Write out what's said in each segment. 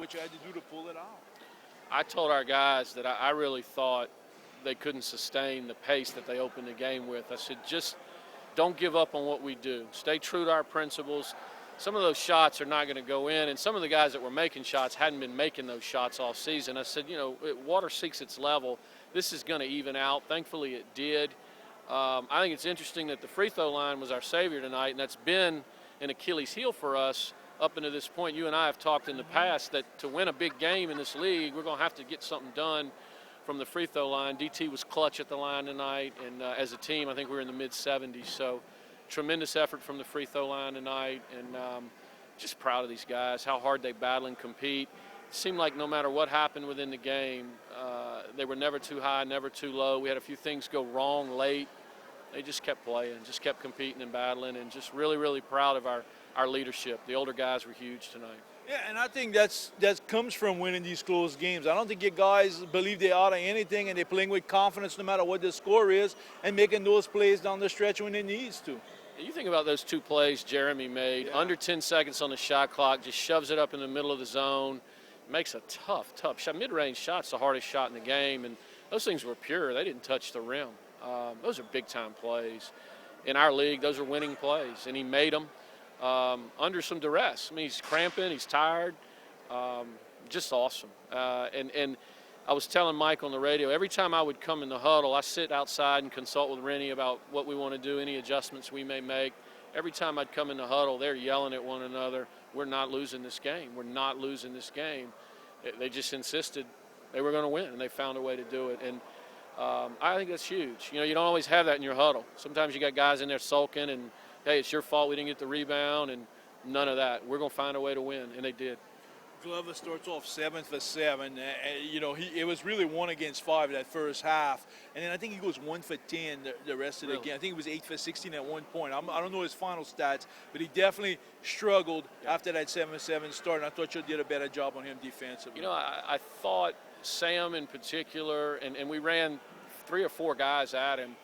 what you had to do to pull it out. I told our guys that I really thought they couldn't sustain the pace that they opened the game with. I said, just don't give up on what we do. Stay true to our principles. Some of those shots are not going to go in, and some of the guys that were making shots hadn't been making those shots all season. I said, water seeks its level. This is going to even out. Thankfully, it did. I think it's interesting that the free throw line was our savior tonight, and that's been an Achilles heel for us up until this point. You and I have talked in the past that to win a big game in this league, we're going to have to get something done from the free throw line. DT was clutch at the line tonight, and as a team, I think we were in the mid-70s. So tremendous effort from the free throw line tonight, and just proud of these guys, how hard they battle and compete. It seemed like no matter what happened within the game, they were never too high, never too low. We had a few things go wrong late. They just kept playing, just kept competing and battling, and just really, really proud of our leadership. The older guys were huge tonight. Yeah, and I think that comes from winning these close games. I don't think your guys believe they ought to anything, and they're playing with confidence no matter what the score is and making those plays down the stretch when it needs to. You think about those two plays Jeremy made, under 10 seconds on the shot clock, just shoves it up in the middle of the zone, makes a tough shot. Mid-range shot's the hardest shot in the game, and those things were pure. They didn't touch the rim. Those are big-time plays. In our league, those are winning plays, and he made them under some duress. I mean, he's cramping, he's tired, just awesome. And I was telling Mike on the radio, every time I would come in the huddle, I sit outside and consult with Rennie about what we want to do, any adjustments we may make. Every time I'd come in the huddle, they're yelling at one another, we're not losing this game, we're not losing this game. They just insisted they were going to win, and they found a way to do it. And I think that's huge. You don't always have that in your huddle. Sometimes you got guys in there sulking and, hey, it's your fault we didn't get the rebound, and none of that. We're going to find a way to win, and they did. Glover starts off 7 for 7. It was really 1 against 5 that first half, and then I think he goes 1 for 10 the rest of the game. I think he was 8 for 16 at one point. I don't know his final stats, but he definitely struggled after that 7 for 7 start, and I thought you did a better job on him defensively. I thought Sam in particular, and we ran 3 or 4 guys at him,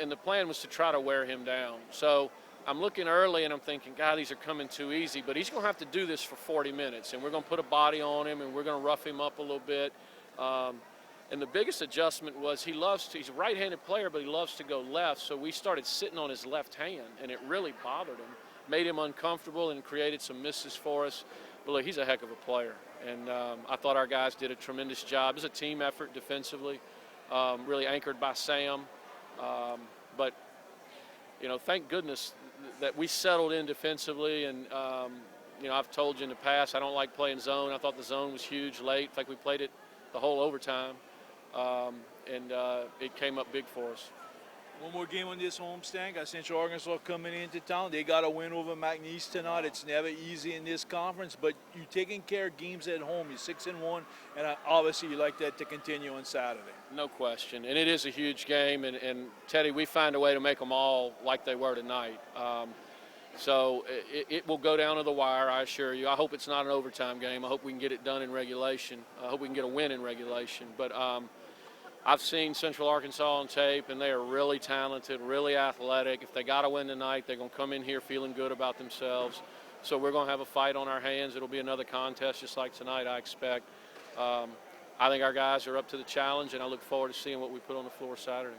and the plan was to try to wear him down. So I'm looking early and I'm thinking, God, these are coming too easy, but he's going to have to do this for 40 minutes, and we're going to put a body on him, and we're going to rough him up a little bit. And the biggest adjustment was he's a right-handed player, but he loves to go left, so we started sitting on his left hand, and it really bothered him, made him uncomfortable, and created some misses for us. But look, he's a heck of a player, and I thought our guys did a tremendous job. It was a team effort defensively, really anchored by Sam. But thank goodness that we settled in defensively, and I've told you in the past I don't like playing zone. I thought the zone was huge late. In fact, we played it the whole overtime, and it came up big for us. One more game on this homestand. Got Central Arkansas coming into town. They got a win over McNeese tonight. It's never easy in this conference, but you're taking care of games at home. You're 6-1, and obviously you like that to continue on Saturday. No question, and it is a huge game. And Teddy, we find a way to make them all like they were tonight. So it will go down to the wire, I assure you. I hope it's not an overtime game. I hope we can get it done in regulation. I hope we can get a win in regulation. But I've seen Central Arkansas on tape, and they are really talented, really athletic. If they got to win tonight, they're going to come in here feeling good about themselves. So we're going to have a fight on our hands. It'll be another contest just like tonight, I expect. I think our guys are up to the challenge, and I look forward to seeing what we put on the floor Saturday.